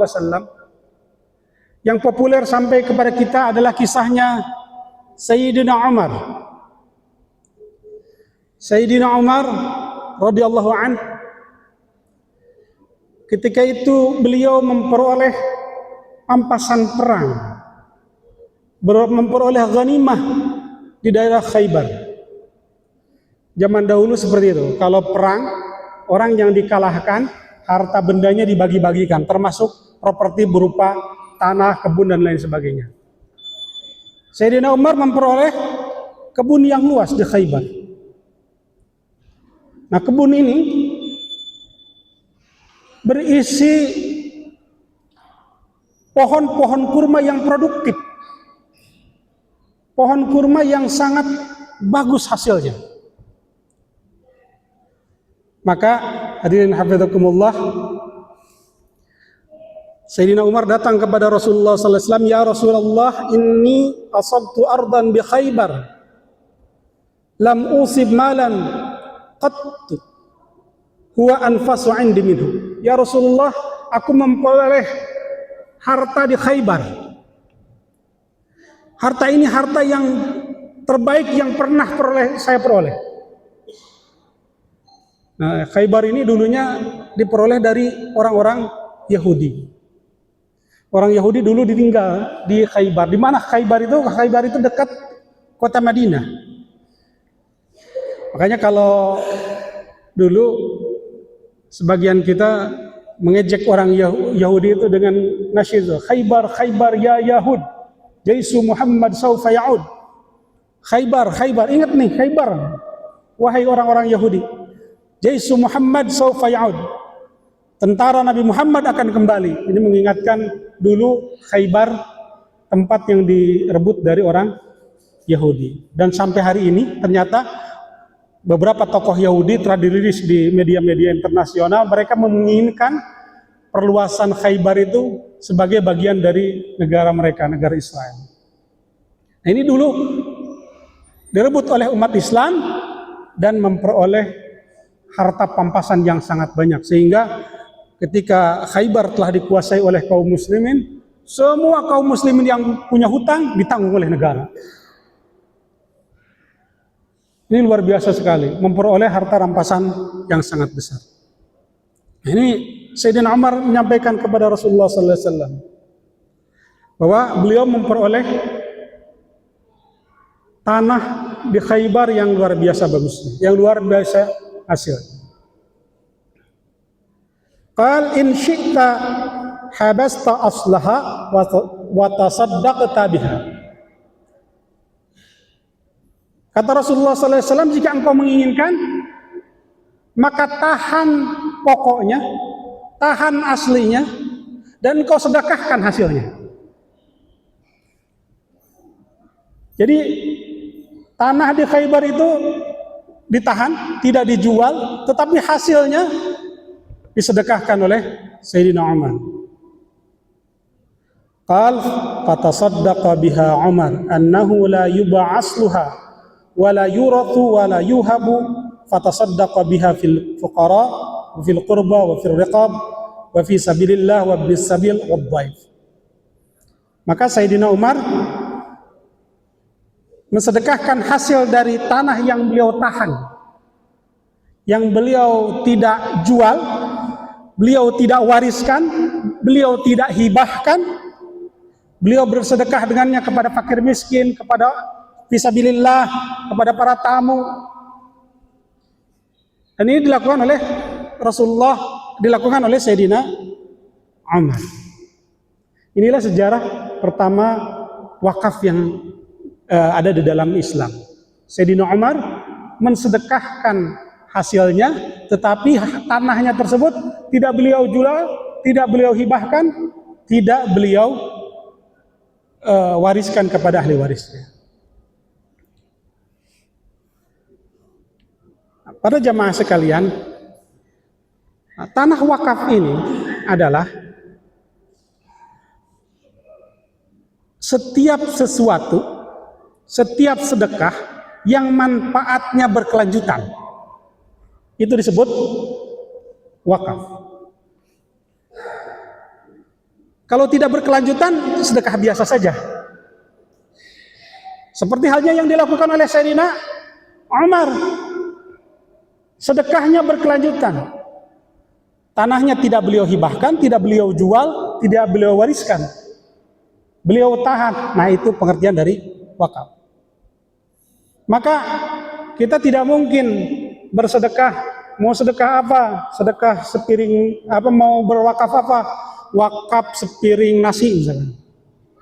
wasallam. Yang populer sampai kepada kita adalah kisahnya Sayyidina Umar. Sayyidina Umar radhiyallahu an, ketika itu beliau memperoleh rampasan perang, memperoleh ghanimah di daerah Khaybar. Zaman dahulu seperti itu. Kalau perang, orang yang dikalahkan harta bendanya dibagi-bagikan, termasuk properti berupa tanah, kebun dan lain sebagainya. Sayyidina Umar memperoleh kebun yang luas di Khaybar. Nah, kebun ini berisi pohon-pohon kurma yang produktif, pohon kurma yang sangat bagus hasilnya. Maka hadirin hafizakumullah, Sayyidina Umar datang kepada Rasulullah sallallahu alaihi wasallam, "Ya Rasulullah, inni asabtu ardan bi Khaybar, lam usib malan qattu huwa anfasu 'indi minhu." Ya Rasulullah, aku memperoleh harta di Khaybar. Harta ini harta yang terbaik yang pernah saya peroleh. Nah, Khaybar ini dulunya diperoleh dari orang-orang Yahudi. Orang Yahudi dulu ditinggal di Khaybar. Di mana Khaybar itu? Khaybar itu dekat kota Madinah. Makanya kalau dulu sebagian kita mengejek orang Yahudi itu dengan nasyid, Khaybar, Khaybar ya Yahud, jaisu Muhammad saufa ya'ud. Khaybar, Khaybar, ingat nih Khaybar, wahai orang-orang Yahudi, jaisu Muhammad saufa ya'ud, tentara Nabi Muhammad akan kembali. Ini mengingatkan dulu Khaybar tempat yang direbut dari orang Yahudi. Dan sampai hari ini ternyata beberapa tokoh Yahudi telah dirilis di media-media internasional. Mereka menginginkan perluasan Khaybar itu sebagai bagian dari negara mereka, negara Israel. Nah, ini dulu direbut oleh umat Islam dan memperoleh harta pampasan yang sangat banyak. Sehingga ketika Khaybar telah dikuasai oleh kaum muslimin, semua kaum muslimin yang punya hutang ditanggung oleh negara. Ini luar biasa sekali, memperoleh harta rampasan yang sangat besar. Ini Sayyidina Umar menyampaikan kepada Rasulullah sallallahu alaihi wasallam bahwa beliau memperoleh tanah di Khaybar yang luar biasa bagus, yang luar biasa hasil. Qal in syi'ta habasta aslaha wa tasaddaqta biha. Kata Rasulullah sallallahu alaihi wasallam, jika engkau menginginkan, maka tahan pokoknya, tahan aslinya, dan engkau sedekahkan hasilnya. Jadi tanah di Khaybar itu ditahan, tidak dijual, tetapi hasilnya disedekahkan oleh Sayyidina Umar. Qal fatasaddaqa biha Umar annahu la yub'a asluha wa la yurathu wa la yuhabu, fatasaddaqa biha fil fuqara wa fil qurba wa fil riqab wa fi sabilillah wa bis sabil wa dhaif. Maka Sayyidina Umar mensedekahkan hasil dari tanah yang beliau tahan, yang beliau tidak jual, beliau tidak wariskan, beliau tidak hibahkan, beliau bersedekah dengannya kepada fakir miskin, kepada fisabilillah, kepada para tamu. Dan ini dilakukan oleh Rasulullah, dilakukan oleh Sayyidina Umar. Inilah sejarah pertama wakaf yang ada di dalam Islam. Sayyidina Umar mensedekahkan hasilnya, tetapi tanahnya tersebut tidak beliau jual, tidak beliau hibahkan, tidak beliau wariskan kepada ahli warisnya. Pada jamaah sekalian, tanah wakaf ini adalah setiap sesuatu, setiap sedekah yang manfaatnya berkelanjutan. Itu disebut wakaf. Kalau tidak berkelanjutan, sedekah biasa saja. Seperti halnya yang dilakukan oleh Sayyidina Umar. Sedekahnya berkelanjutan. Tanahnya tidak beliau hibahkan, tidak beliau jual, tidak beliau wariskan. Beliau tahan. Nah, itu pengertian dari wakaf. Maka kita tidak mungkin bersedekah. Mau sedekah apa? Sedekah sepiring apa? Mau berwakaf apa? Wakaf sepiring nasi misalnya.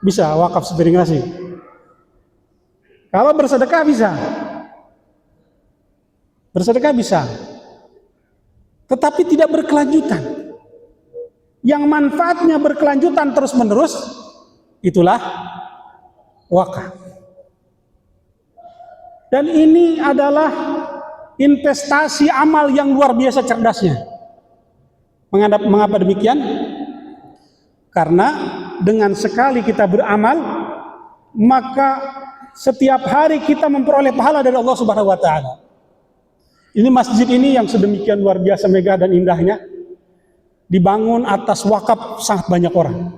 Bisa wakaf sepiring nasi. Kalau bersedekah bisa. Bersedekah bisa. Tetapi tidak berkelanjutan. Yang manfaatnya berkelanjutan terus-menerus, itulah wakaf. Dan ini adalah investasi amal yang luar biasa cerdasnya. Mengapa demikian? Karena dengan sekali kita beramal, maka setiap hari kita memperoleh pahala dari Allah Subhanahu wa taala. Ini masjid ini yang sedemikian luar biasa megah dan indahnya dibangun atas wakaf sangat banyak orang.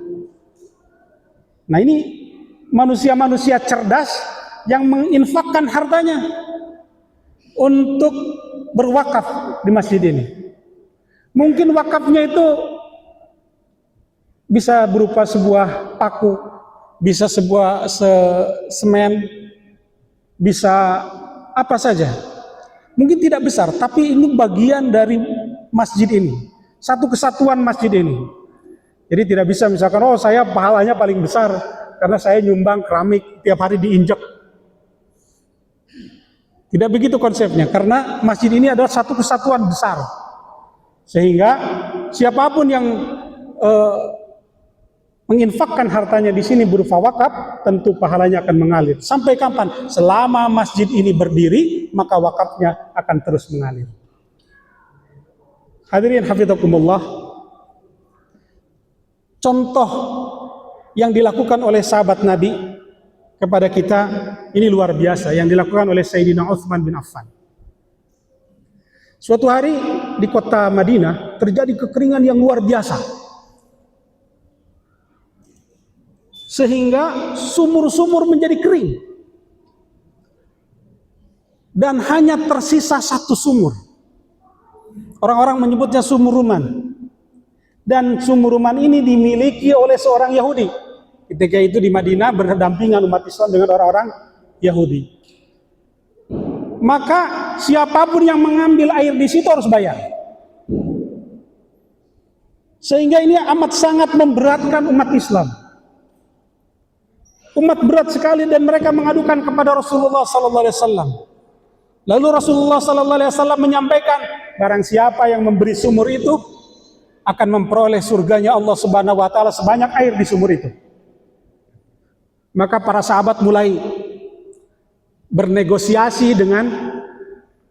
Nah, ini manusia-manusia cerdas yang menginfakkan hartanya untuk berwakaf di masjid ini. Mungkin wakafnya itu bisa berupa sebuah paku, bisa sebuah semen, bisa apa saja. Mungkin tidak besar, tapi ini bagian dari masjid ini. Satu kesatuan masjid ini. Jadi tidak bisa misalkan, oh saya pahalanya paling besar karena saya nyumbang keramik tiap hari diinjek. Tidak begitu konsepnya, karena masjid ini adalah satu kesatuan besar. Sehingga siapapun yang menginfakkan hartanya di sini berupa wakaf, tentu pahalanya akan mengalir. Sampai kapan? Selama masjid ini berdiri, maka wakafnya akan terus mengalir. Hadirin hafizakumullah, contoh yang dilakukan oleh sahabat Nabi kepada kita ini luar biasa, yang dilakukan oleh Sayyidina Utsman bin Affan. Suatu hari di kota Madinah terjadi kekeringan yang luar biasa. Sehingga sumur-sumur menjadi kering. Dan hanya tersisa satu sumur. Orang-orang menyebutnya sumur Ruman. Dan sumur Ruman ini dimiliki oleh seorang Yahudi. Ketika itu di Madinah berdampingan umat Islam dengan orang-orang Yahudi. Maka siapapun yang mengambil air di situ harus bayar. Sehingga ini amat sangat memberatkan umat Islam. Umat berat sekali dan mereka mengadukan kepada Rasulullah sallallahu alaihi wasallam. Lalu Rasulullah sallallahu alaihi wasallam menyampaikan, barang siapa yang memberi sumur itu akan memperoleh surganya Allah Subhanahu wa taala sebanyak air di sumur itu. Maka para sahabat mulai bernegosiasi dengan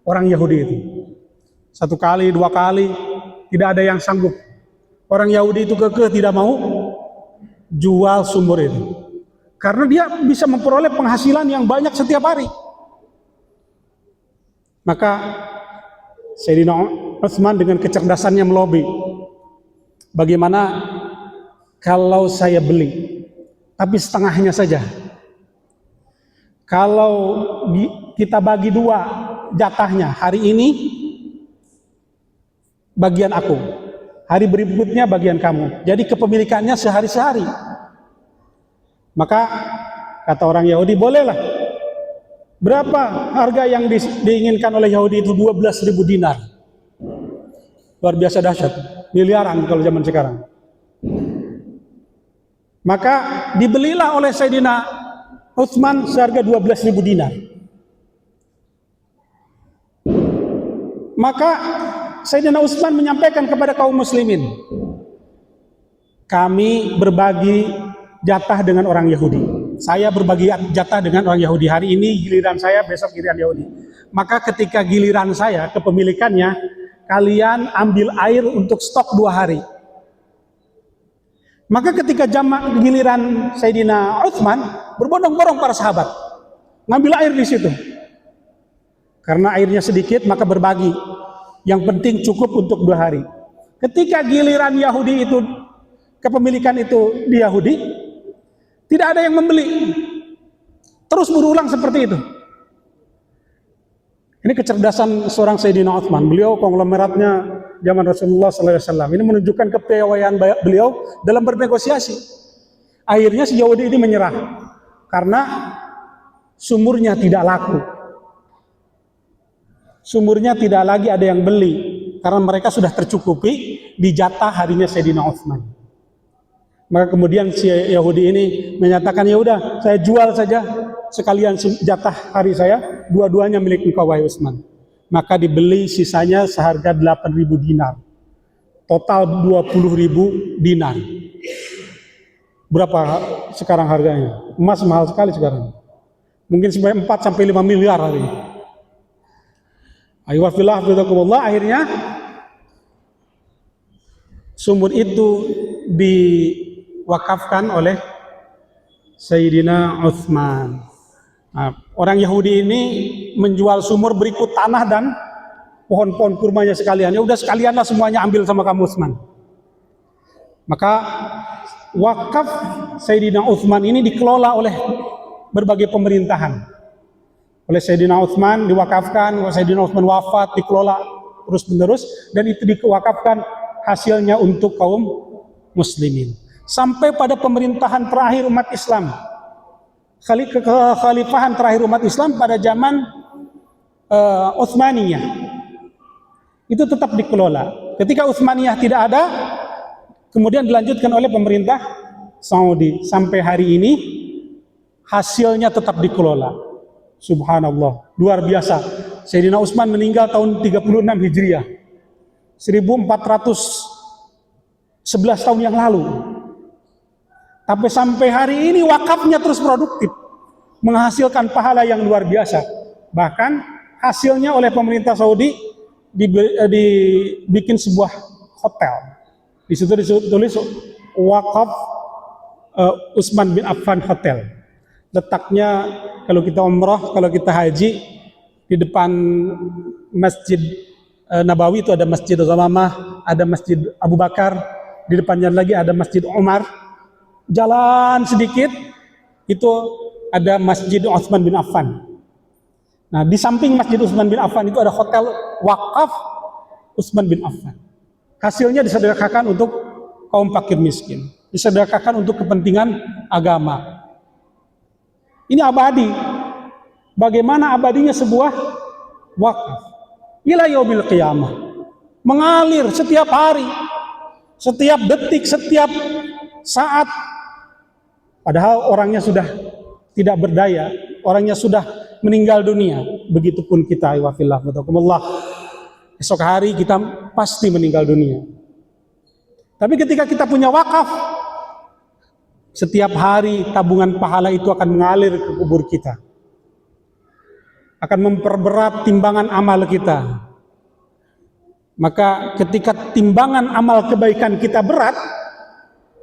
orang Yahudi itu. Satu kali, dua kali, tidak ada yang sanggup. Orang Yahudi itu kekeh tidak mau jual sumur itu. Karena dia bisa memperoleh penghasilan yang banyak setiap hari. Maka Sayyidina Utsman dengan kecerdasannya melobi. Bagaimana kalau saya beli, tapi setengahnya saja. Kalau kita bagi dua jatahnya, hari ini bagian aku, hari berikutnya bagian kamu. Jadi kepemilikannya sehari-sehari. Maka kata orang Yahudi, bolehlah. Berapa harga yang diinginkan oleh Yahudi itu? 12.000 dinar. Luar biasa dahsyat, miliaran kalau zaman sekarang. Maka dibelilah oleh Sayyidina Utsman seharga 12.000 dinar. Maka Sayyidina Utsman menyampaikan kepada kaum muslimin, kami berbagi jatah dengan orang Yahudi. Saya berbagi jatah dengan orang Yahudi. Hari ini giliran saya, besok giliran Yahudi. Maka ketika giliran saya, kepemilikannya, kalian ambil air untuk stok 2 hari. Maka ketika giliran Sayyidina Utsman, berbondong-bondong para sahabat ngambil air di situ. Karena airnya sedikit, maka berbagi. Yang penting cukup untuk 2 hari. Ketika giliran Yahudi itu kepemilikan itu di Yahudi, tidak ada yang membeli. Terus berulang seperti itu. Ini kecerdasan seorang Sayyidina Utsman. Beliau konglomeratnya zaman Rasulullah SAW. Ini menunjukkan kepiawaian beliau dalam bernegosiasi. Akhirnya si Yahudi ini menyerah karena sumurnya tidak laku. Sumurnya tidak lagi ada yang beli karena mereka sudah tercukupi di jatah harinya Sayyidina Utsman. Maka kemudian si Yahudi ini menyatakan, ya udah, saya jual saja sekalian jatah hari saya, dua-duanya milik engkau wahai Utsman. Maka dibeli sisanya seharga 8.000 dinar. Total 20.000 dinar. Berapa sekarang harganya? Emas mahal sekali sekarang. Mungkin sampai 4 sampai 5 miliar hari ini. Akhirnya sumur itu diwakafkan oleh Sayyidina Utsman. Nah, orang Yahudi ini menjual sumur berikut tanah dan pohon-pohon kurmanya sekalian. Ya udah sekalianlah semuanya ambil sama kamu Utsman. Maka wakaf Sayyidina Utsman ini dikelola oleh berbagai pemerintahan. Oleh Sayyidina Utsman diwakafkan, Sayyidina Utsman wafat, dikelola terus-menerus, dan itu diwakafkan hasilnya untuk kaum muslimin. Sampai pada pemerintahan terakhir umat Islam, kekhalifahan terakhir umat Islam pada zaman Utsmaniyah, itu tetap dikelola. Ketika Utsmaniyah tidak ada, kemudian dilanjutkan oleh pemerintah Saudi. Sampai hari ini hasilnya tetap dikelola. Subhanallah, luar biasa. Sayyidina Utsman meninggal tahun 36 Hijriah, 1411 tahun yang lalu. Tapi sampai hari ini wakafnya terus produktif, menghasilkan pahala yang luar biasa. Bahkan hasilnya oleh pemerintah Saudi dibikin sebuah hotel. Di situ ditulis wakaf Utsman bin Affan Hotel. Letaknya kalau kita umrah, kalau kita haji, di depan Masjid Nabawi itu ada Masjid Ghamamah, ada Masjid Abu Bakar, di depannya lagi ada Masjid Umar. Jalan sedikit itu ada Masjid Utsman bin Affan. Nah, di samping Masjid Utsman bin Affan itu ada hotel wakaf Utsman bin Affan. Hasilnya disedekahkan untuk kaum fakir miskin, disedekahkan untuk kepentingan agama. Ini abadi. Bagaimana abadinya sebuah wakaf? Ila yaumil qiyamah. Mengalir setiap hari, setiap detik, setiap saat. Padahal orangnya sudah tidak berdaya, orangnya sudah meninggal dunia. Begitupun kita, wafillah, esok hari kita pasti meninggal dunia. Tapi ketika kita punya wakaf, setiap hari tabungan pahala itu akan mengalir ke kubur kita. Akan memperberat timbangan amal kita. Maka ketika timbangan amal kebaikan kita berat,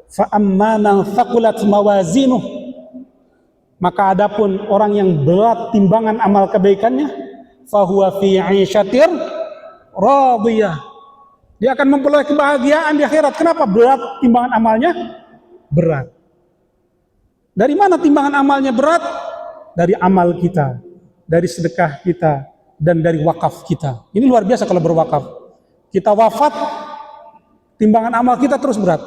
fa amma man thaqulat mawazinuh, maka adapun orang yang berat timbangan amal kebaikannya, fa huwa fi 'isyatir radiyah. Dia akan memperoleh kebahagiaan di akhirat. Kenapa berat timbangan amalnya? Berat. Dari mana timbangan amalnya berat? Dari amal kita, dari sedekah kita, dan dari wakaf kita. Ini luar biasa kalau berwakaf. Kita wafat, timbangan amal kita terus berat.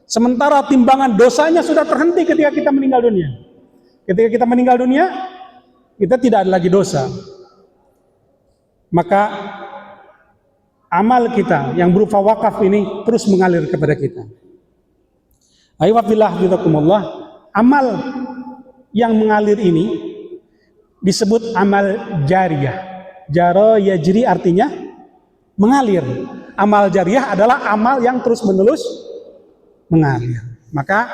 Sementara timbangan dosanya sudah terhenti ketika kita meninggal dunia. Ketika kita meninggal dunia, kita tidak ada lagi dosa. Maka amal kita yang berupa wakaf ini terus mengalir kepada kita. Ayyuhallazina billakumullah, amal yang mengalir ini disebut amal jariyah. Jara yajri artinya mengalir. Amal jariyah adalah amal yang terus-menerus mengalir. Maka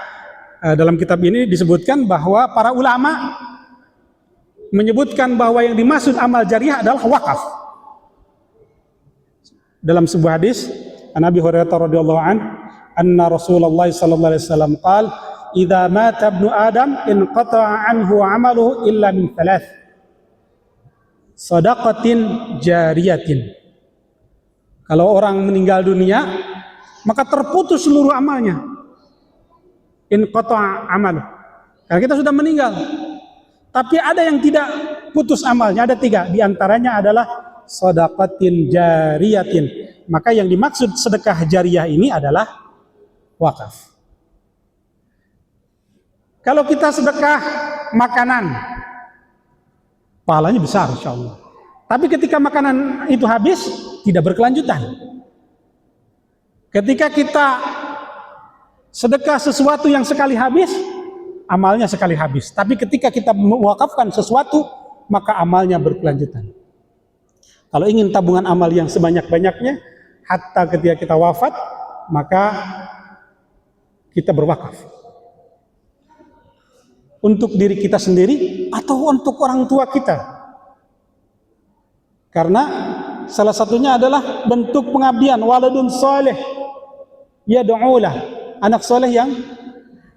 dalam kitab ini disebutkan bahwa para ulama menyebutkan bahwa yang dimaksud amal jariyah adalah wakaf. Dalam sebuah hadis, Nabi Hurairah radhiyallahu an, anna Rasulullah sallallahu alaihi wasallam qala, "Idza mata ibnu Adam inqata'a anhu 'amaluhu illa min thalath. Shadaqatin jariyatin." Kalau orang meninggal dunia, maka terputus seluruh amalnya inqata'a amalu. Karena kita sudah meninggal. Tapi ada yang tidak putus amalnya, ada 3. Di antaranya adalah shadaqatin jariyatin. Maka yang dimaksud sedekah jariyah ini adalah wakaf. Kalau kita sedekah makanan, pahalanya besar insyaallah. Tapi ketika makanan itu habis, tidak berkelanjutan. Ketika kita sedekah sesuatu yang sekali habis, amalnya sekali habis. Tapi ketika kita mewakafkan sesuatu, maka amalnya berkelanjutan. Kalau ingin tabungan amal yang sebanyak-banyaknya, hatta ketika kita wafat, maka kita berwakaf. Untuk diri kita sendiri atau untuk orang tua kita. Karena salah satunya adalah bentuk pengabdian, waladun saleh yad'ulah, anak soleh yang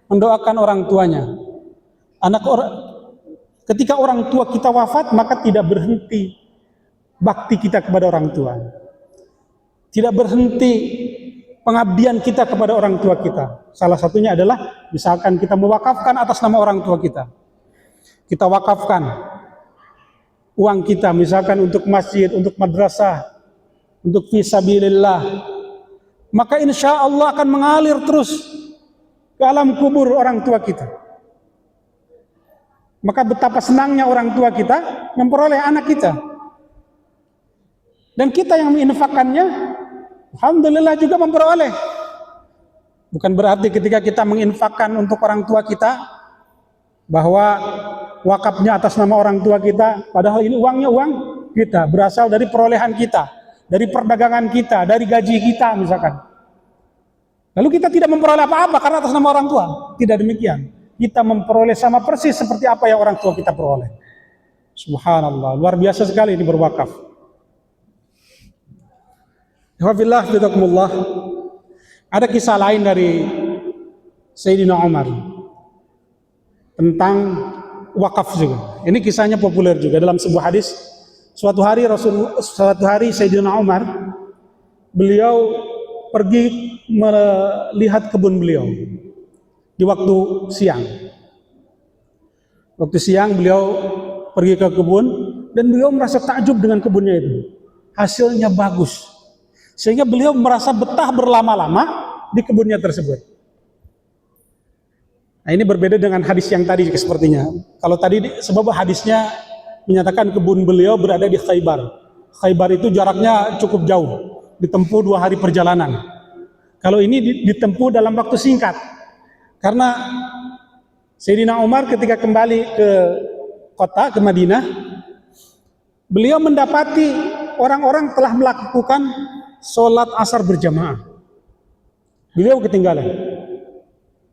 mendoakan orang tuanya. Ketika orang tua kita wafat, maka tidak berhenti bakti kita kepada orang tua. Tidak berhenti pengabdian kita kepada orang tua kita. Salah satunya adalah misalkan kita mewakafkan atas nama orang tua kita. Kita wakafkan uang kita misalkan untuk masjid, untuk madrasah, untuk fisabilillah. Maka insya Allah akan mengalir terus ke alam kubur orang tua kita. Maka betapa senangnya orang tua kita memperoleh anak kita. Dan kita yang menginfakkannya, alhamdulillah juga memperoleh. Bukan berarti ketika kita menginfakkan untuk orang tua kita, bahwa wakafnya atas nama orang tua kita, padahal ini uangnya uang kita, berasal dari perolehan kita, dari perdagangan kita, dari gaji kita misalkan. Lalu kita tidak memperoleh apa-apa karena atas nama orang tua. Tidak demikian. Kita memperoleh sama persis seperti apa yang orang tua kita peroleh. Subhanallah, luar biasa sekali ini berwakaf. Alhamdulillah, bidakumullah. Ada kisah lain dari Sayyidina Umar tentang wakaf juga. Ini kisahnya populer juga dalam sebuah hadis. Suatu hari Sayyidina Umar, beliau pergi melihat kebun beliau di waktu siang. Waktu siang beliau pergi ke kebun dan beliau merasa takjub dengan kebunnya itu. Hasilnya bagus. Sehingga beliau merasa betah berlama-lama di kebunnya tersebut. Nah, ini berbeda dengan hadis yang tadi sepertinya. Kalau tadi sebab hadisnya menyatakan kebun beliau berada di Khaybar. Khaybar itu jaraknya cukup jauh, ditempuh 2 hari perjalanan. Kalau ini ditempuh dalam waktu singkat. Karena Sayyidina Umar ketika kembali ke kota, ke Madinah, beliau mendapati orang-orang telah melakukan sholat asar berjamaah. Beliau ketinggalan.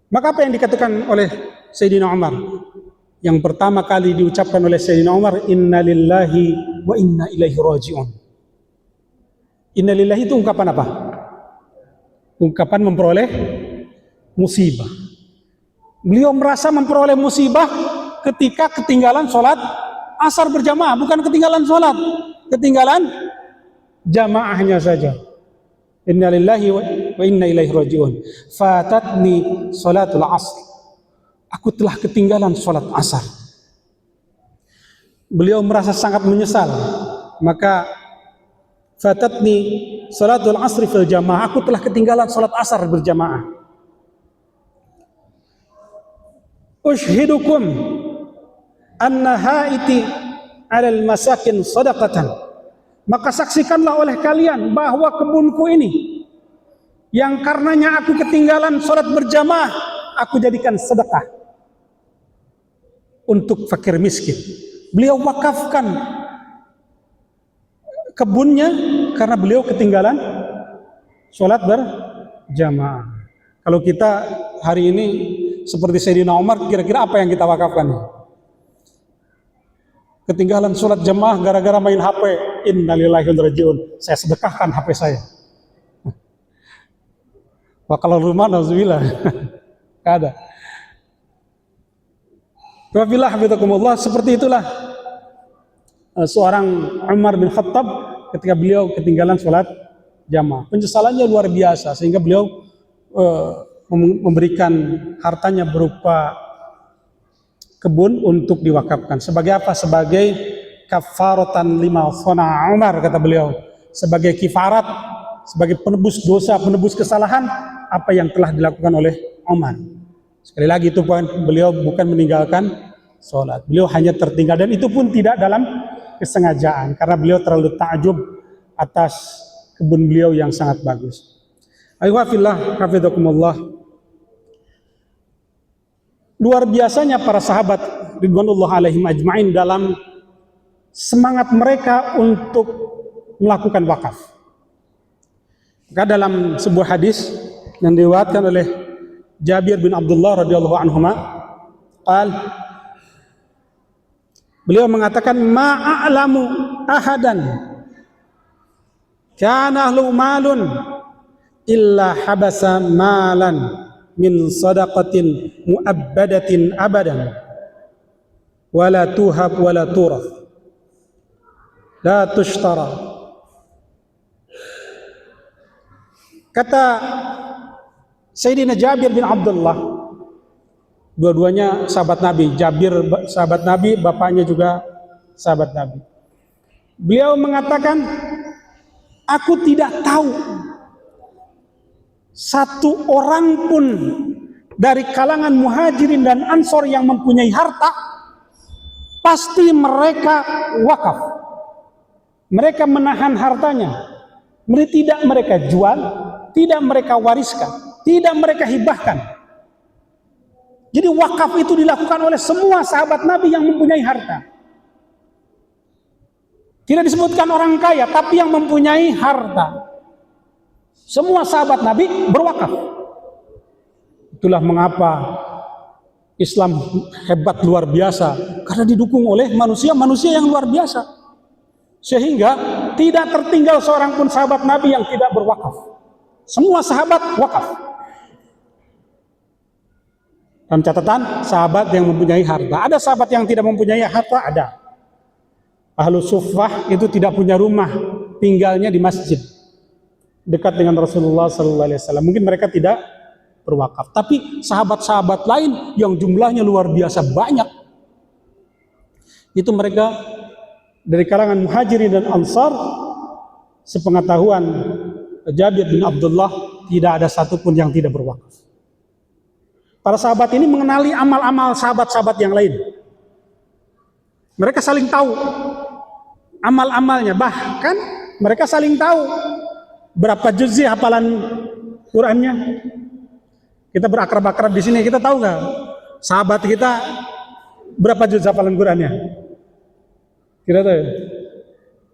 Maka apa yang dikatakan oleh Sayyidina Umar? Yang pertama kali diucapkan oleh Sayyidina Umar, inna lillahi wa inna ilaihi raji'un. Inna lillahi itu ungkapan apa? Ungkapan memperoleh musibah. Beliau merasa memperoleh musibah ketika ketinggalan sholat asar berjamaah. Bukan ketinggalan sholat, ketinggalan jamaahnya saja. Inna lillahi wa inna ilaihi raji'un. Fatatni sholatul asr. Aku telah ketinggalan sholat asar. Beliau merasa sangat menyesal. Maka fatatni sholatul asri fil jamaah. Aku telah ketinggalan sholat asar berjamaah. Ushhidukum anna haiti alal masakin sadaqatan. Maka saksikanlah oleh kalian bahwa kebunku ini yang karenanya aku ketinggalan sholat berjamaah, aku jadikan sedekah untuk fakir miskin. Beliau wakafkan kebunnya karena beliau ketinggalan sholat berjamaah. Kalau kita hari ini seperti Sayyidina Umar, kira-kira apa yang kita wakafkan? Ketinggalan sholat jamaah gara-gara main HP. Innalillahi wa inna ilaihi raji'un. Saya sedekahkan HP saya. Wah, kalau rumah nauzubillah. Ada. Wabillah hafizakumullah, seperti itulah seorang Umar bin Khattab ketika beliau ketinggalan sholat jamaah. Penyesalannya luar biasa sehingga beliau memberikan hartanya berupa kebun untuk diwakafkan. Sebagai apa? Sebagai kafaratan lima sona Umar, kata beliau. Sebagai kifarat, sebagai penebus dosa, penebus kesalahan apa yang telah dilakukan oleh Umar. Sekali lagi itu poin, beliau bukan meninggalkan sholat. Beliau hanya tertinggal, dan itu pun tidak dalam kesengajaan, karena beliau terlalu takjub atas kebun beliau yang sangat bagus. Ayyuhafillah, hafizakumullah. Luar biasanya para sahabat ridwanullah alaihim ajma'in dalam semangat mereka untuk melakukan wakaf. Maka dalam sebuah hadis yang diriwayatkan oleh Jabir bin Abdullah radhiyallahu anhuma, beliau mengatakan, ma'a'lamu ahadan kana lahu malun illa habasa malan min sadaqatin mu'abbadatin abadan wala tuhab wala turaf la tushtara. Kata Sayyidina Jabir bin Abdullah, dua-duanya sahabat Nabi. Jabir sahabat Nabi, bapaknya juga sahabat Nabi. Beliau mengatakan, aku tidak tahu satu orang pun dari kalangan muhajirin dan ansor yang mempunyai harta, pasti mereka wakaf. Mereka menahan hartanya. Tidak mereka jual, tidak mereka wariskan, tidak mereka hibahkan. Jadi wakaf itu dilakukan oleh semua sahabat Nabi yang mempunyai harta. Tidak disebutkan orang kaya, tapi yang mempunyai harta. Semua sahabat Nabi berwakaf. Itulah mengapa Islam hebat luar biasa, karena didukung oleh manusia-manusia yang luar biasa. Sehingga tidak tertinggal seorang pun sahabat Nabi yang tidak berwakaf. Semua sahabat wakaf. Dalam catatan, sahabat yang mempunyai harta. Ada sahabat yang tidak mempunyai harta, ada. Ahlus Suffah itu tidak punya rumah, tinggalnya di masjid dekat dengan Rasulullah SAW. Mungkin mereka tidak berwakaf, tapi sahabat-sahabat lain yang jumlahnya luar biasa banyak, itu mereka dari kalangan muhajirin dan ansar. Sepengetahuan Jabir bin Abdullah, tidak ada satupun yang tidak berwakaf. Para sahabat ini mengenali amal-amal sahabat-sahabat yang lain. Mereka saling tahu amal-amalnya, bahkan mereka saling tahu berapa juz hafalan Qurannya. Kita berakrab-akrab di sini, kita tahu nggak sahabat kita berapa juz hafalan Qurannya? Kita tahu.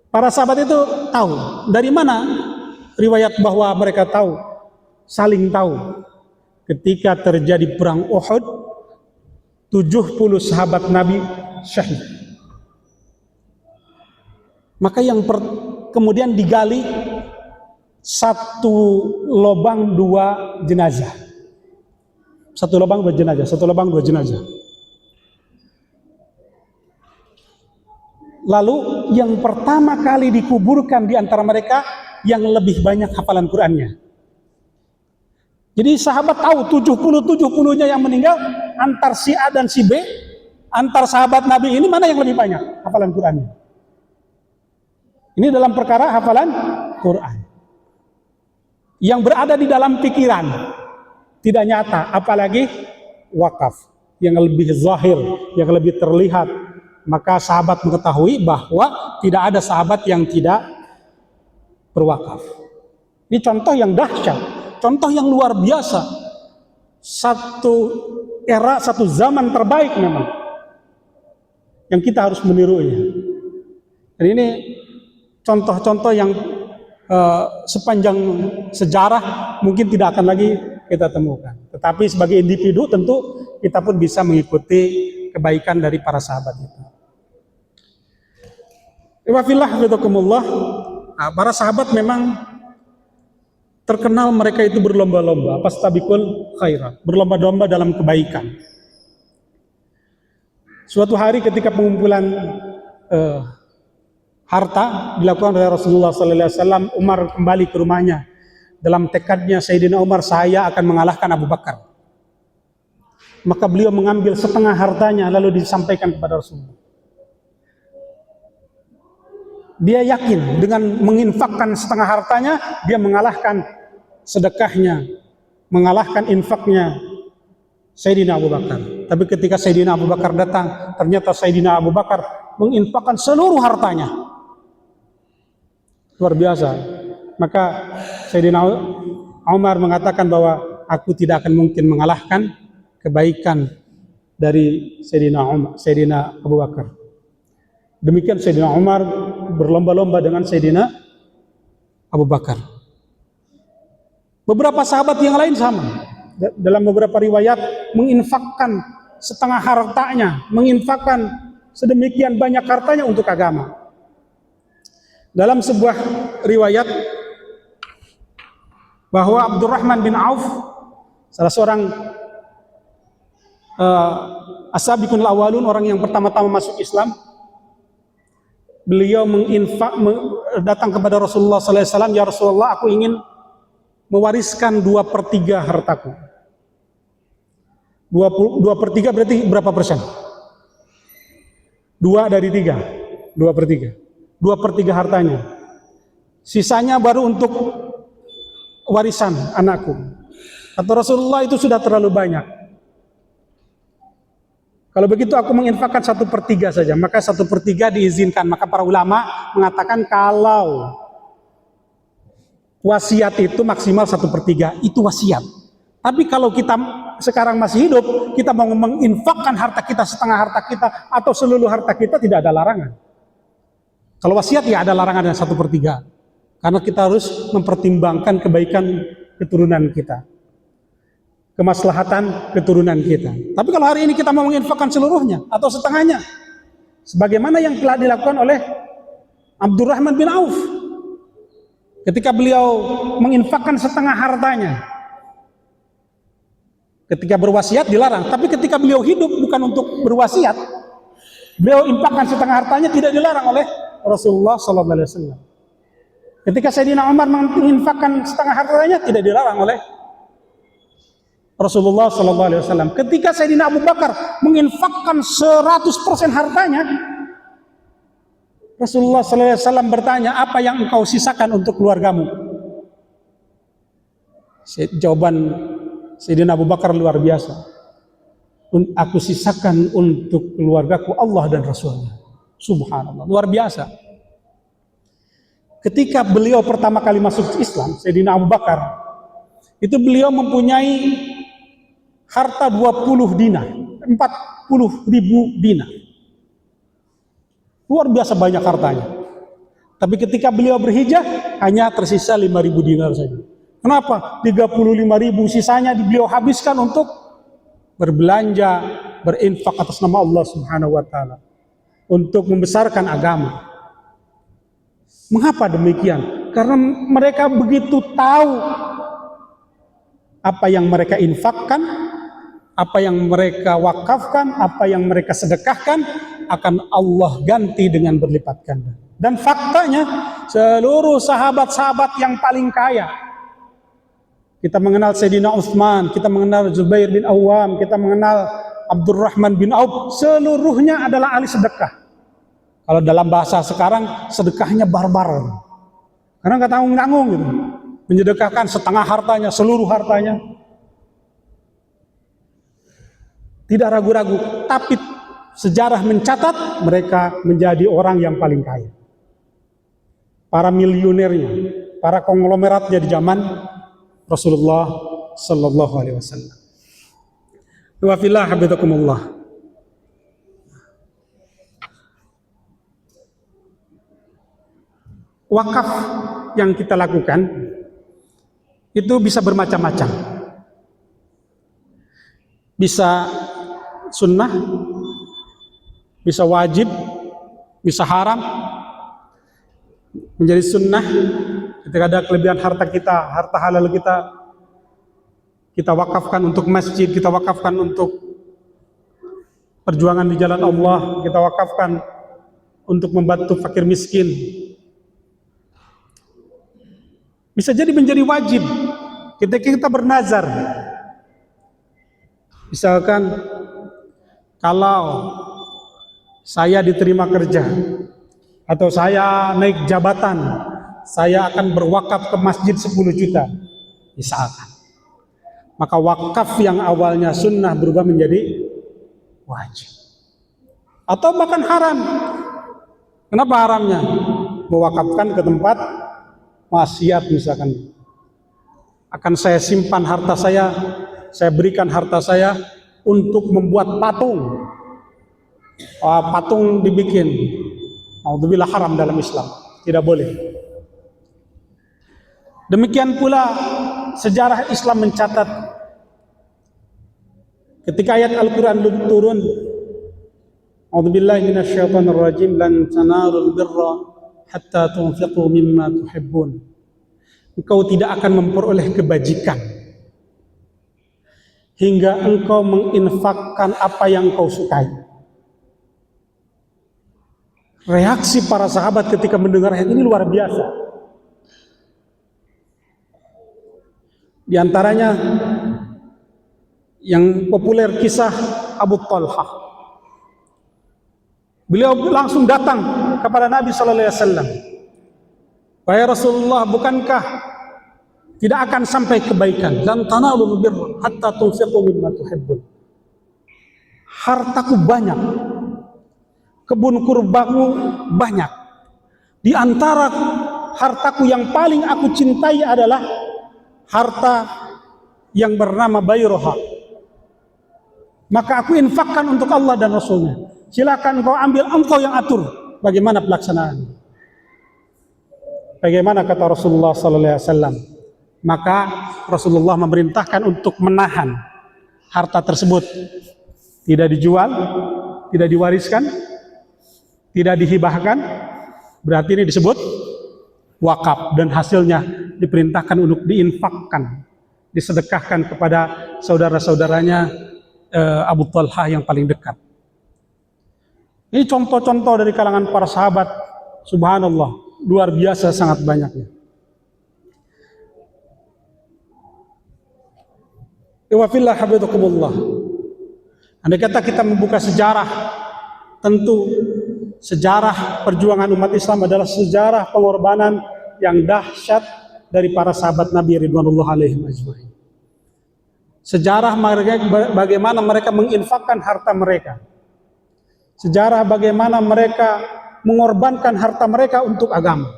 Para sahabat itu tahu. Dari mana riwayat bahwa mereka tahu? Saling tahu. Ketika terjadi perang Uhud, 70 sahabat Nabi syahid. Maka yang kemudian digali satu lubang dua jenazah. Satu lubang dua jenazah, satu lubang dua jenazah. Lalu yang pertama kali dikuburkan di antara mereka yang lebih banyak hafalan Qur'annya. Jadi sahabat tahu 70-70-nya yang meninggal, antar si A dan si B, antar sahabat Nabi ini mana yang lebih banyak hafalan Qur'annya. Ini dalam perkara hafalan Qur'an yang berada di dalam pikiran, tidak nyata, apalagi wakaf yang lebih zahir, yang lebih terlihat. Maka sahabat mengetahui bahwa tidak ada sahabat yang tidak berwakaf. Ini contoh yang dahsyat, contoh yang luar biasa. Satu era, satu zaman terbaik memang, yang kita harus menirunya. Dan ini contoh-contoh yang sepanjang sejarah mungkin tidak akan lagi kita temukan. Tetapi sebagai individu tentu kita pun bisa mengikuti kebaikan dari para sahabat itu. Wafillah hafizakumullah. Para sahabat memang terkenal mereka itu berlomba-lomba, fastabiqul khairat, berlomba-lomba dalam kebaikan. Suatu hari ketika pengumpulan harta dilakukan oleh Rasulullah SAW, Umar kembali ke rumahnya dalam tekadnya Sayyidina Umar, saya akan mengalahkan Abu Bakar. Maka beliau mengambil setengah hartanya lalu disampaikan kepada Rasulullah. Dia yakin dengan menginfakkan setengah hartanya, dia mengalahkan sedekahnya, mengalahkan infaknya Sayyidina Abu Bakar. Tapi ketika Sayyidina Abu Bakar datang, ternyata Sayyidina Abu Bakar menginfakkan seluruh hartanya. Luar biasa. Maka Sayyidina Umar mengatakan bahwa aku tidak akan mungkin mengalahkan kebaikan dari Sayyidina Abu Bakar. Demikian Sayyidina Umar berlomba-lomba dengan Sayyidina Abu Bakar. Beberapa sahabat yang lain sama. Dalam beberapa riwayat menginfakkan setengah hartanya, menginfakkan sedemikian banyak hartanya untuk agama. Dalam sebuah riwayat bahwa Abdurrahman bin Auf, salah seorang as-sabiqun al-awwalun, orang yang pertama-tama masuk Islam, beliau datang kepada Rasulullah SAW, ya Rasulullah, aku ingin mewariskan 2/3 hartaku. 2/3 berarti berapa persen? 2 dari 3, 2/3. 2/3 hartanya. Sisanya baru untuk warisan anakku. Kata Rasulullah, itu sudah terlalu banyak. Kalau begitu aku menginfakkan 1/3 saja. Maka 1/3 diizinkan. Maka para ulama mengatakan kalau wasiat itu maksimal 1/3, itu wasiat. Tapi kalau kita sekarang masih hidup, kita mau menginfakkan harta kita, setengah harta kita, atau seluruh harta kita, tidak ada larangan. Kalau wasiat ya ada larangan yang 1/3. Karena kita harus mempertimbangkan kebaikan keturunan kita, kemaslahatan keturunan kita. Tapi kalau hari ini kita mau menginfakkan seluruhnya atau setengahnya, sebagaimana yang telah dilakukan oleh Abdurrahman bin Auf, ketika beliau menginfakkan setengah hartanya, ketika berwasiat dilarang, tapi ketika beliau hidup bukan untuk berwasiat, beliau infakkan setengah hartanya, tidak dilarang oleh Rasulullah SAW. Ketika Sayyidina Umar menginfakkan setengah hartanya, tidak dilarang oleh Rasulullah SAW. Ketika Sayyidina Abu Bakar menginfakkan 100% hartanya, Rasulullah SAW bertanya, apa yang engkau sisakan untuk keluargamu? Jawaban Sayyidina Abu Bakar luar biasa. Aku sisakan untuk keluargaku Allah dan Rasulnya. Subhanallah, luar biasa. Ketika beliau pertama kali masuk Islam, Sayyidina Abu Bakar, itu beliau mempunyai harta 20 dinar, 40.000 dinar. Luar biasa banyak hartanya. Tapi ketika beliau berhijrah, hanya tersisa 5.000 dinar saja. Kenapa? 35.000 sisanya beliau habiskan untuk berbelanja, berinfak atas nama Allah Subhanahu wa taala, untuk membesarkan agama. Mengapa demikian? Karena mereka begitu tahu apa yang mereka infakkan, apa yang mereka wakafkan, apa yang mereka sedekahkan akan Allah ganti dengan berlipat ganda. Dan faktanya seluruh sahabat-sahabat yang paling kaya, kita mengenal Sayyidina Utsman, kita mengenal Zubair bin Awam, kita mengenal Abdurrahman bin Auf, seluruhnya adalah ahli sedekah. Kalau dalam bahasa sekarang, sedekahnya barbar. Karena nggak tanggung-tanggung gitu. Menyedekahkan setengah hartanya, seluruh hartanya. Tidak ragu-ragu. Tapi sejarah mencatat mereka menjadi orang yang paling kaya. Para milionernya, para konglomeratnya di zaman Rasulullah Sallallahu Alaihi Wasallam. Wa fillah habibakumullah. Wakaf yang kita lakukan itu bisa bermacam-macam. Bisa sunnah, bisa wajib, bisa haram. Menjadi sunnah ketika ada kelebihan harta kita, harta halal kita wakafkan untuk masjid, kita wakafkan untuk perjuangan di jalan Allah, kita wakafkan untuk membantu fakir miskin. Bisa jadi menjadi wajib ketika kita bernazar. Misalkan kalau saya diterima kerja atau saya naik jabatan, saya akan berwakaf ke masjid 10 juta misalkan. Maka wakaf yang awalnya sunnah berubah menjadi wajib. Atau bahkan haram. Kenapa haramnya? Mewakafkan ke tempat maksiat misalkan. Akan saya simpan harta saya berikan harta saya untuk membuat patung. Patung dibikin. Naudzubillah, haram dalam Islam. Tidak boleh. Demikian pula sejarah Islam mencatat ketika ayat Al-Quran turun, A'udzubillahi minasyaitonir rajim, lan tanalul birra hatta tunfiqu mimma tuhibbun. Engkau tidak akan memperoleh kebajikan hingga engkau menginfakkan apa yang engkau sukai. Reaksi para sahabat ketika mendengar ayat ini luar biasa. Di antaranya yang populer kisah Abu Talhah. Beliau langsung datang kepada Nabi sallallahu alaihi wasallam. Wahai Rasulullah, bukankah tidak akan sampai kebaikan? Lan tanalul birra hatta tunfiqu mimma tuhibbun. Hartaku banyak, kebun kurbaku banyak. Di antara hartaku yang paling aku cintai adalah harta yang bernama bayroha. Maka aku infakkan untuk Allah dan Rasulnya. Silakan kau ambil, engkau yang atur bagaimana pelaksanaan. Bagaimana kata Rasulullah sallallahu alaihi wasallam? Maka Rasulullah memerintahkan untuk menahan harta tersebut, tidak dijual, tidak diwariskan, tidak dihibahkan. Berarti ini disebut wakaf, dan hasilnya diperintahkan untuk diinfakkan, disedekahkan kepada saudara-saudaranya Abu Talhah yang paling dekat. Ini contoh-contoh dari kalangan para sahabat, subhanallah, luar biasa sangat banyaknya. Wa fillah habibakumullah. Andai kata kita membuka sejarah, tentu sejarah perjuangan umat Islam adalah sejarah pengorbanan yang dahsyat dari para sahabat Nabi ridwanullah alaihim ajmain. Sejarah bagaimana mereka menginfakkan harta mereka. Sejarah bagaimana mereka mengorbankan harta mereka untuk agama.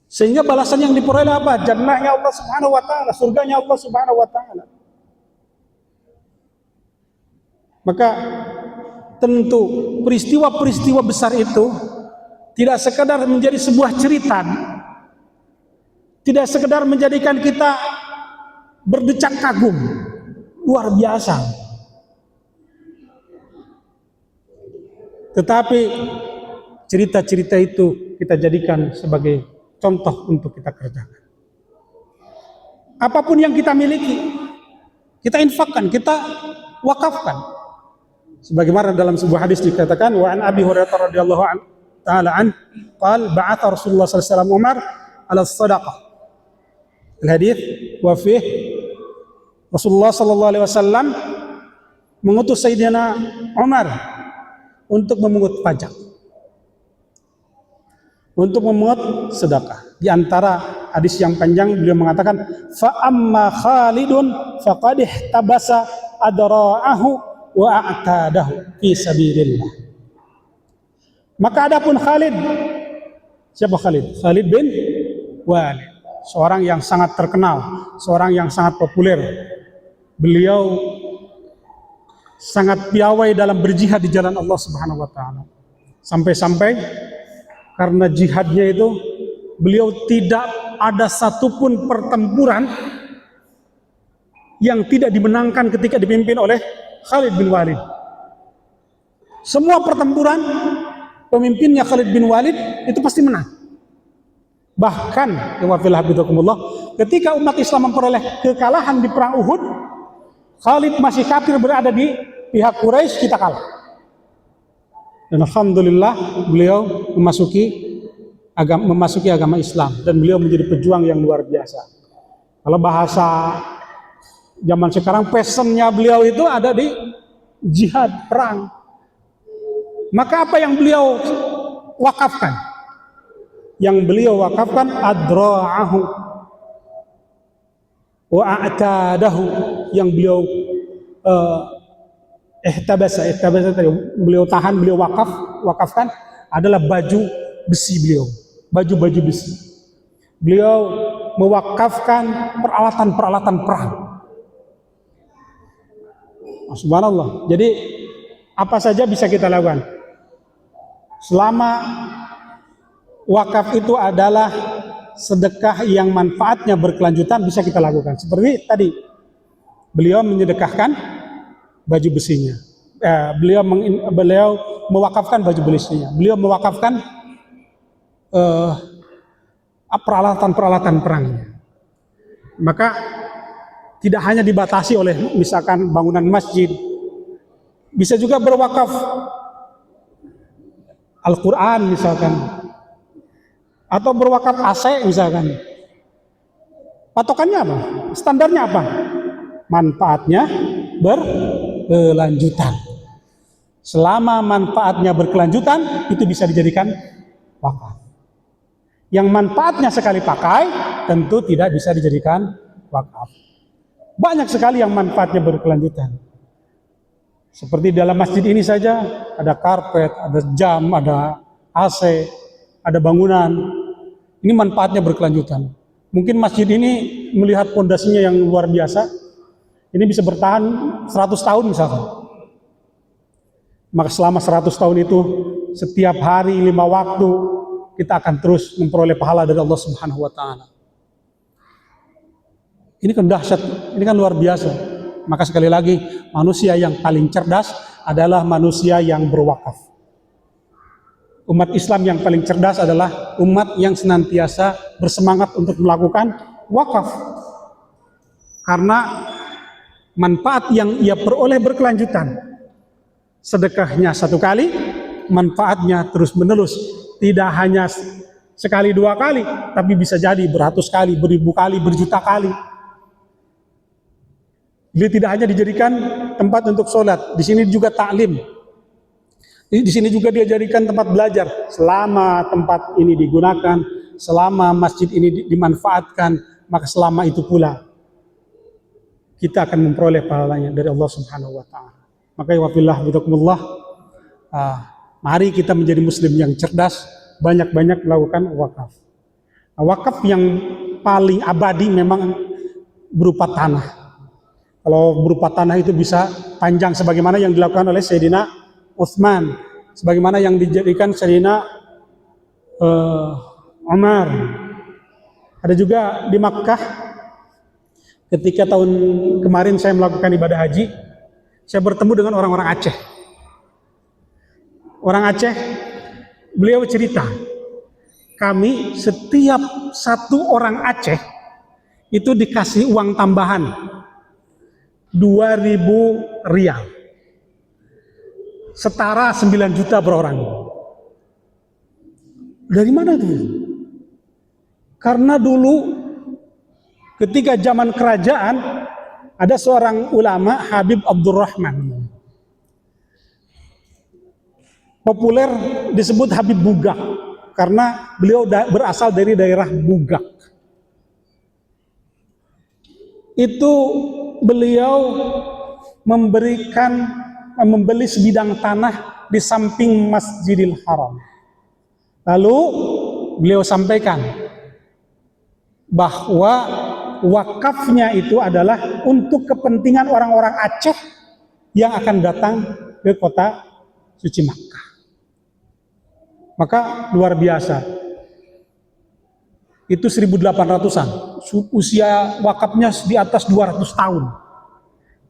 Sehingga balasan yang diperoleh apa? Jannahnya Allah Subhanahu wa taala, surganya Allah Subhanahu wa taala. Maka tentu peristiwa-peristiwa besar itu tidak sekedar menjadi sebuah cerita, tidak sekedar menjadikan kita berdecak kagum, luar biasa. Tetapi cerita-cerita itu kita jadikan sebagai contoh untuk kita kerjakan. Apapun yang kita miliki, kita infakkan, kita wakafkan. Sebagaimana dalam sebuah hadis dikatakan, wa an Abi Hurairah radhiyallahu taala an qala ba'atha Rasulullah sallallahu alaihi wasallam Umar ala shadaqah. Al-hadis wa fihi Rasulullah sallallahu alaihi wasallam mengutus Sayyidina Umar untuk memungut pajak, untuk memungut sedekah. Di antara hadis yang panjang beliau mengatakan, fa amma Khalidun faqad ihtabasa adra'ahu wa a'tadahu fi sabilillah. Maka adapun Khalid, siapa Khalid? Khalid bin Walid, seorang yang sangat terkenal, seorang yang sangat populer. Beliau sangat piawai dalam berjihad di jalan Allah Subhanahu wa taala. Sampai-sampai karena jihadnya itu, beliau tidak ada satupun pertempuran yang tidak dimenangkan ketika dipimpin oleh Khalid bin Walid. Semua pertempuran pemimpinnya Khalid bin Walid itu pasti menang. Bahkan ketika umat Islam memperoleh kekalahan di perang Uhud, Khalid masih kafir berada di pihak Quraisy, kita kalah. Dan alhamdulillah beliau memasuki memasuki agama Islam, dan beliau menjadi pejuang yang luar biasa. Kalau bahasa zaman sekarang, passionnya beliau itu ada di jihad, perang. Maka apa yang beliau wakafkan? Yang beliau wakafkan adra'ahu wa a'tadahu, yang beliau ihtabasa tadi, beliau tahan, beliau wakafkan adalah baju besi beliau, baju-baju besi. Beliau mewakafkan peralatan-peralatan perang. Subhanallah. Jadi apa saja bisa kita lakukan selama wakaf itu adalah sedekah yang manfaatnya berkelanjutan, bisa kita lakukan. Seperti tadi beliau menyedekahkan baju besinya, beliau mewakafkan baju besinya, beliau mewakafkan peralatan-peralatan perangnya. Maka tidak hanya dibatasi oleh misalkan bangunan masjid, bisa juga berwakaf Al-Quran misalkan, atau berwakaf AC misalkan. Patokannya apa? Standarnya apa? Manfaatnya berkelanjutan. Selama manfaatnya berkelanjutan, itu bisa dijadikan wakaf. Yang manfaatnya sekali pakai, tentu tidak bisa dijadikan wakaf. Banyak sekali yang manfaatnya berkelanjutan. Seperti dalam masjid ini saja, ada karpet, ada jam, ada AC, ada bangunan. Ini manfaatnya berkelanjutan. Mungkin masjid ini melihat pondasinya yang luar biasa, ini bisa bertahan 100 tahun misalkan. Maka selama 100 tahun itu, setiap hari 5 waktu, kita akan terus memperoleh pahala dari Allah Subhanahu wa Ta'ala. Ini kan dahsyat, ini kan luar biasa. Maka sekali lagi, manusia yang paling cerdas adalah manusia yang berwakaf. Umat Islam yang paling cerdas adalah umat yang senantiasa bersemangat untuk melakukan wakaf. Karena manfaat yang ia peroleh berkelanjutan. Sedekahnya 1 kali, manfaatnya terus menerus. Tidak hanya sekali 2 kali, tapi bisa jadi beratus kali, beribu kali, berjuta kali. Dia tidak hanya dijadikan tempat untuk sholat, di sini juga taklim. Di sini juga dia jadikan tempat belajar. Selama tempat ini digunakan, selama masjid ini dimanfaatkan, maka selama itu pula kita akan memperoleh pahalanya dari Allah Subhanahu wa Ta'ala. Maka ya wafillah bidakumullah, mari kita menjadi muslim yang cerdas, banyak-banyak melakukan wakaf. Wakaf yang paling abadi memang berupa tanah. Kalau berupa tanah itu bisa panjang sebagaimana yang dilakukan oleh Sayyidina Utsman, sebagaimana yang dijadikan Sayyidina Umar. Ada juga di Makkah, ketika tahun kemarin saya melakukan ibadah haji, saya bertemu dengan orang-orang Aceh. Orang Aceh, beliau cerita, kami setiap 1 orang Aceh itu dikasih uang tambahan 2.000 rial, setara 9 juta per orang. Dari mana itu? Karena dulu ketika zaman kerajaan ada seorang ulama, Habib Abdurrahman, populer disebut Habib Bugak, karena beliau berasal dari daerah Bugak. Itu beliau membeli sebidang tanah di samping Masjidil Haram. Lalu beliau sampaikan bahwa wakafnya itu adalah untuk kepentingan orang-orang Aceh yang akan datang ke kota suci Makkah. Maka luar biasa. Itu 1800-an. Usia wakafnya di atas 200 tahun.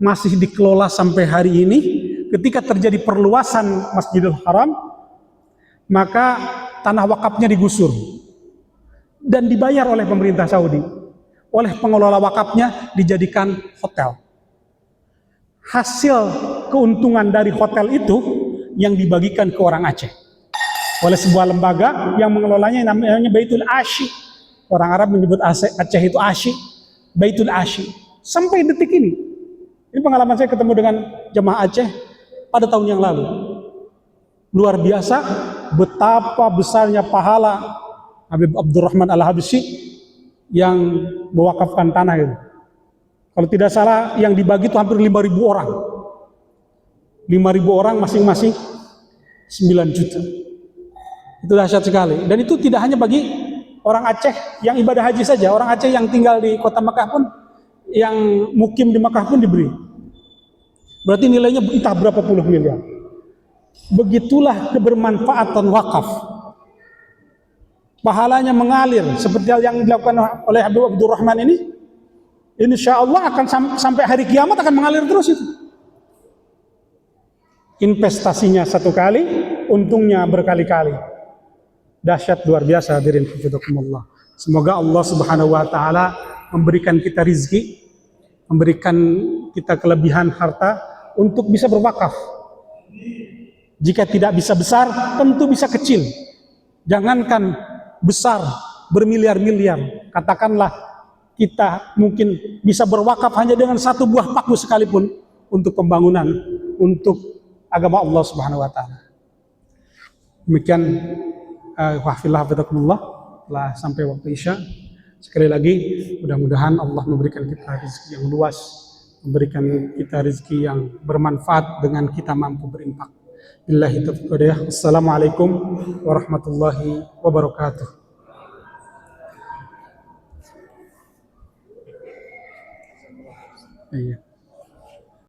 Masih dikelola sampai hari ini. Ketika terjadi perluasan Masjidil Haram, maka tanah wakafnya digusur dan dibayar oleh pemerintah Saudi. Oleh pengelola wakafnya dijadikan hotel. Hasil keuntungan dari hotel itu yang dibagikan ke orang Aceh. oleh sebuah lembaga yang mengelolanya, namanya Baitul Asyi. Orang Arab menyebut Aceh itu Asyi, Baitul Asyi. Sampai detik ini pengalaman saya ketemu dengan jemaah Aceh pada tahun yang lalu. Luar biasa betapa besarnya pahala Habib Abdurrahman Al-Habsyi yang mewakafkan tanah itu. Kalau tidak salah yang dibagi itu hampir 5.000 orang. 5.000 orang masing-masing 9 juta. Itu dahsyat sekali. Dan itu tidak hanya bagi orang Aceh yang ibadah haji saja. Orang Aceh yang tinggal di kota Makkah pun, yang mukim di Makkah pun diberi. Berarti nilainya entah berapa puluh miliar. Begitulah kebermanfaatan wakaf. Pahalanya mengalir seperti yang dilakukan oleh Habib Abdurrahman ini. Insya Allah akan sampai hari kiamat akan mengalir terus itu. Investasinya satu kali, untungnya berkali-kali. Dahsyat luar biasa, hadirin hafizakumullah. Semoga Allah Subhanahu wa taala memberikan kita rizki, memberikan kita kelebihan harta untuk bisa berwakaf. Jika tidak bisa besar, tentu bisa kecil. Jangankan besar, bermiliar-miliar. Katakanlah kita mungkin bisa berwakaf hanya dengan satu buah paku sekalipun untuk pembangunan, untuk agama Allah Subhanahu wa taala. Demikian hafizakumullah, telah sampai waktu Isya. Sekali lagi mudah-mudahan Allah memberikan kita rezeki yang luas, memberikan kita rezeki yang bermanfaat dengan kita mampu berinfak. Billahi taufiq wal hidayah. Assalamualaikum warahmatullahi wabarakatuh. Iya.